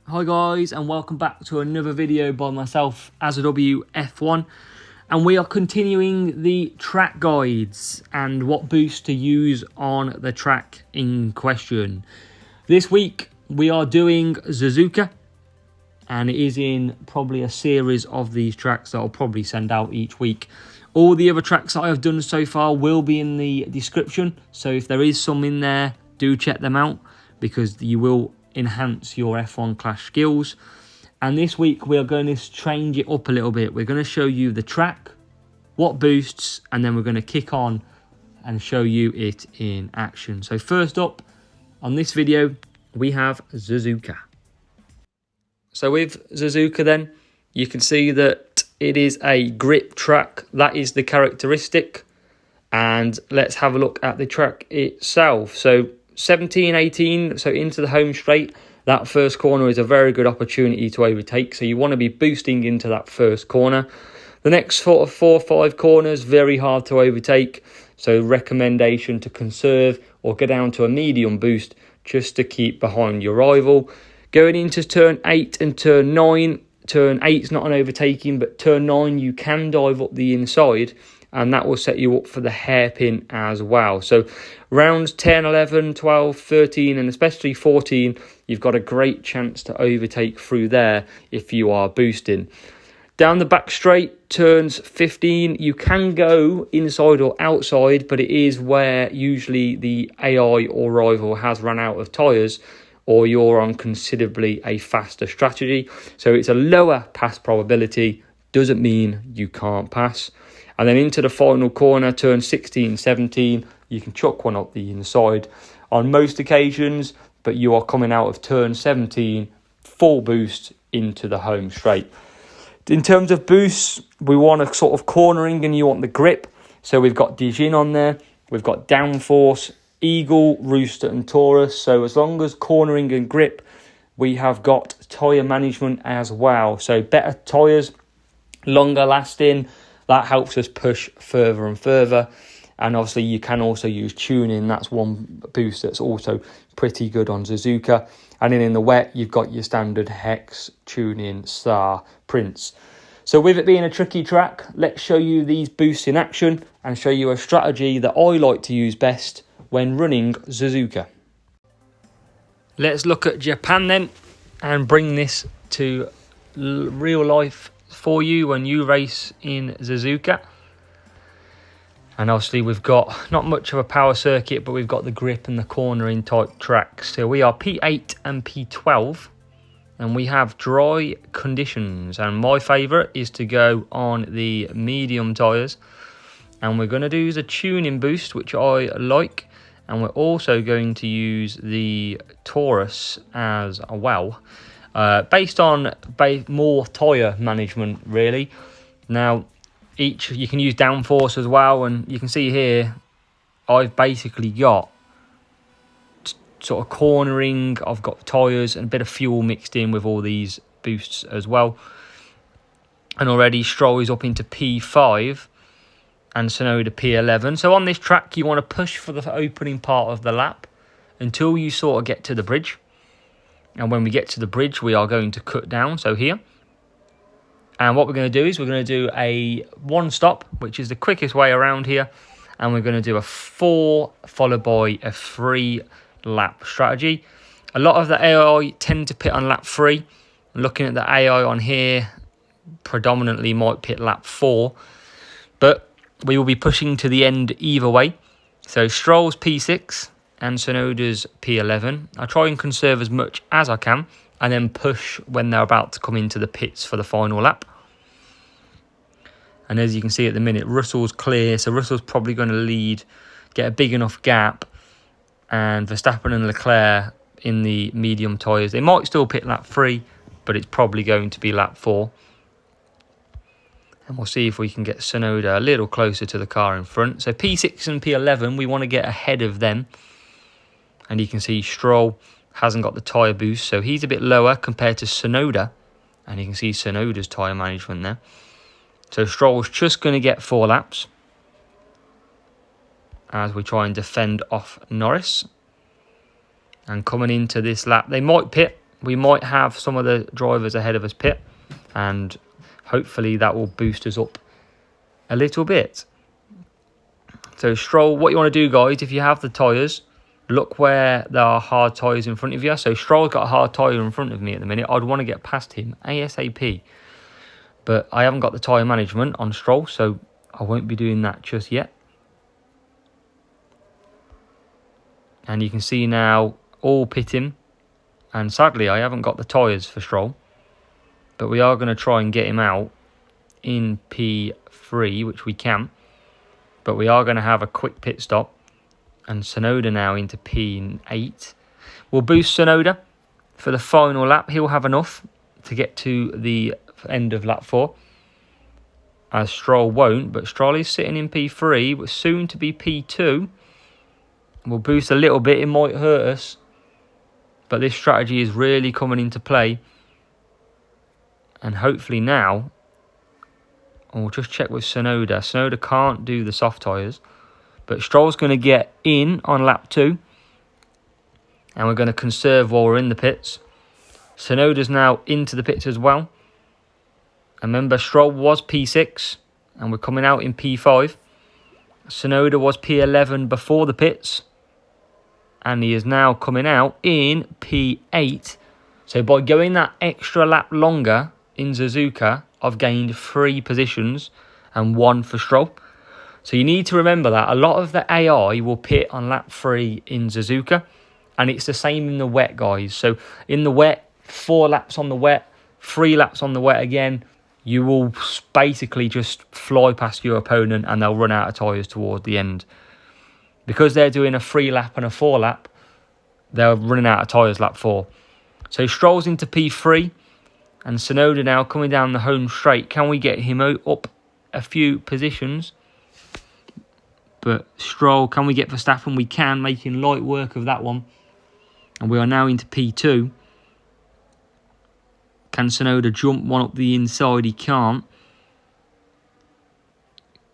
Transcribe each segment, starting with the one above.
Hi guys, and welcome back to another video by myself, AzaWF1, and we are continuing the track guides and what boost to use on the track in question. This week we are doing Suzuka, and it is in probably a series of these tracks that I'll probably send out each week. All the other tracks that I have done so far will be in the description, so if there is some in there, do check them out because you will enhance your F1 Clash skills. And this week we are going to change it up a little bit. We're going to show you the track, what boosts, and then we're going to kick on and show you it in action. So first up on this video we have Suzuka. So with Suzuka then, you can see that it is a grip track. That is the characteristic. And let's have a look at the track itself. So 17, 18, so into the home straight, that first corner is a very good opportunity to overtake. So you want to be boosting into that first corner. The next sort of 4 or 5 corners, very hard to overtake. So recommendation to conserve or go down to a medium boost just to keep behind your rival. Going into turn 8 and turn 9, turn 8 is not an overtaking, but turn 9 you can dive up the inside, and that will set you up for the hairpin as well. So rounds 10, 11, 12, 13, and especially 14, you've got a great chance to overtake through there if you are boosting. Down the back straight, turns 15, you can go inside or outside, but it is where usually the AI or rival has run out of tyres, or you're on considerably a faster strategy. So it's a lower pass probability, doesn't mean you can't pass. And then into the final corner, turn 16, 17, you can chuck one up the inside on most occasions, but you are coming out of turn 17, full boost into the home straight. In terms of boosts, we want a sort of cornering and you want the grip. So we've got Dijin on there, we've got downforce, Eagle, Rooster and Taurus. So as long as cornering and grip, we have got tyre management as well. So better tyres, longer lasting, that helps us push further and further. And obviously you can also use tuning. That's one boost that's also pretty good on Suzuka. And then in the wet, you've got your standard Hex, Tuning, Star, Prince. So with it being a tricky track, let's show you these boosts in action and show you a strategy that I like to use best when running Suzuka. Let's look at Japan then and bring this to real life for you when you race in Suzuka. And obviously we've got not much of a power circuit, but we've got the grip and the cornering type tracks. So we are P8 and P12 and we have dry conditions, and my favourite is to go on the medium tyres, and we're going to do the tuning boost, which I like, and we're also going to use the Taurus as well, based on more tyre management really. Now you can use downforce as well, and you can see here I've basically got sort of cornering, I've got tyres and a bit of fuel mixed in with all these boosts as well. And already Stroll is up into P5 and Tsunoda P11. So on this track you want to push for the opening part of the lap until you sort of get to the bridge. And when we get to the bridge we are going to cut down, so here. And what we're going to do is we're going to do a 1 stop, which is the quickest way around here. And we're going to do a 4 followed by a 3 lap strategy. A lot of the AI tend to pit on lap 3. Looking at the AI on here, predominantly might pit lap 4. But we will be pushing to the end either way. So Stroll's P6 and Tsunoda's P11. I try and conserve as much as I can and then push when they're about to come into the pits for the final lap. And as you can see at the minute, Russell's clear, so Russell's probably going to lead, get a big enough gap, and Verstappen and Leclerc in the medium tyres. They might still pit lap 3, but it's probably going to be lap 4. And we'll see if we can get Tsunoda a little closer to the car in front. So P6 and P11, we want to get ahead of them. And you can see Stroll hasn't got the tyre boost, so he's a bit lower compared to Tsunoda. And you can see Tsunoda's tyre management there. So Stroll's just going to get 4 laps as we try and defend off Norris. And coming into this lap, they might pit, we might have some of the drivers ahead of us pit, and hopefully that will boost us up a little bit. So Stroll, what you want to do, guys, if you have the tyres, look where there are hard tyres in front of you. So Stroll's got a hard tyre in front of me at the minute. I'd want to get past him ASAP. But I haven't got the tyre management on Stroll, so I won't be doing that just yet. And you can see now all pitting. And sadly, I haven't got the tyres for Stroll. But we are going to try and get him out in P3, which we can. But we are going to have a quick pit stop. And Tsunoda now into P8. We'll boost Tsunoda for the final lap. He'll have enough to get to the end of lap 4. As Stroll won't, but Stroll is sitting in P3, but soon to be P2. We'll boost a little bit, it might hurt us. But this strategy is really coming into play. And hopefully now, and we'll just check with Tsunoda. Tsunoda can't do the soft tyres. But Stroll's going to get in on lap 2. And we're going to conserve while we're in the pits. Tsunoda's now into the pits as well. And remember, Stroll was P6. And we're coming out in P5. Tsunoda was P11 before the pits. And he is now coming out in P8. So by going that extra lap longer in Suzuka, I've gained 3 positions and 1 for Stroll. So you need to remember that a lot of the AI will pit on lap 3 in Suzuka. And it's the same in the wet, guys. So in the wet, 4 laps on the wet, 3 laps on the wet again. You will basically just fly past your opponent and they'll run out of tyres toward the end. Because they're doing a 3 lap and a 4 lap, they're running out of tyres lap 4. So Stroll's into P3 and Tsunoda now coming down the home straight. Can we get him up a few positions? But Stroll, can we get Verstappen? We can, making light work of that one. And we are now into P2. Can Tsunoda jump one up the inside? He can't.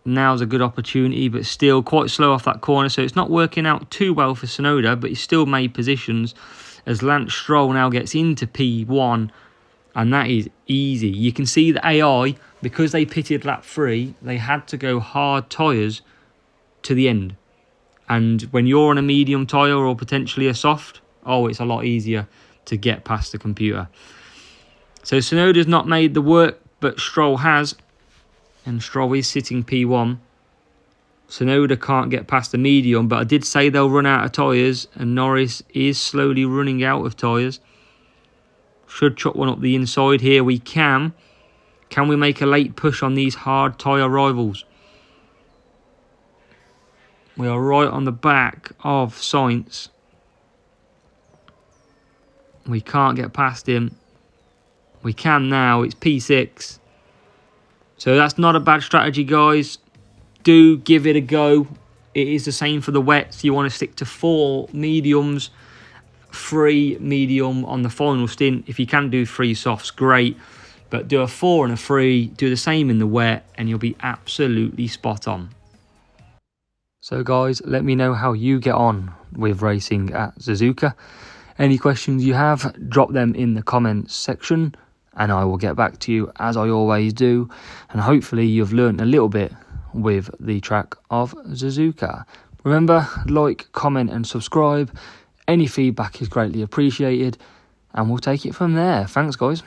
Now's a good opportunity, but still quite slow off that corner. So it's not working out too well for Tsunoda, but he's still made positions as Lance Stroll now gets into P1. And that is easy. You can see the AI, because they pitted lap 3, they had to go hard tyres to the end. And when you're on a medium tyre or potentially a soft, oh, it's a lot easier to get past the computer. So Tsunoda's not made the work, but Stroll has. And Stroll is sitting P1. Tsunoda can't get past the medium, but I did say they'll run out of tyres, and Norris is slowly running out of tyres. Should chuck one up the inside here. We can. Can we make a late push on these hard tyre rivals? We are right on the back of Sainz. We can't get past him. We can now. It's P6. So that's not a bad strategy, guys. Do give it a go. It is the same for the wets. You want to stick to 4 mediums, 3 medium on the final stint. If you can do 3 softs, great. But do a 4 and a 3. Do the same in the wet, and you'll be absolutely spot on. So, guys, let me know how you get on with racing at Suzuka. Any questions you have, drop them in the comments section. And I will get back to you as I always do. And hopefully you've learnt a little bit with the track of Suzuka. Remember, like, comment and subscribe. Any feedback is greatly appreciated. And we'll take it from there. Thanks, guys.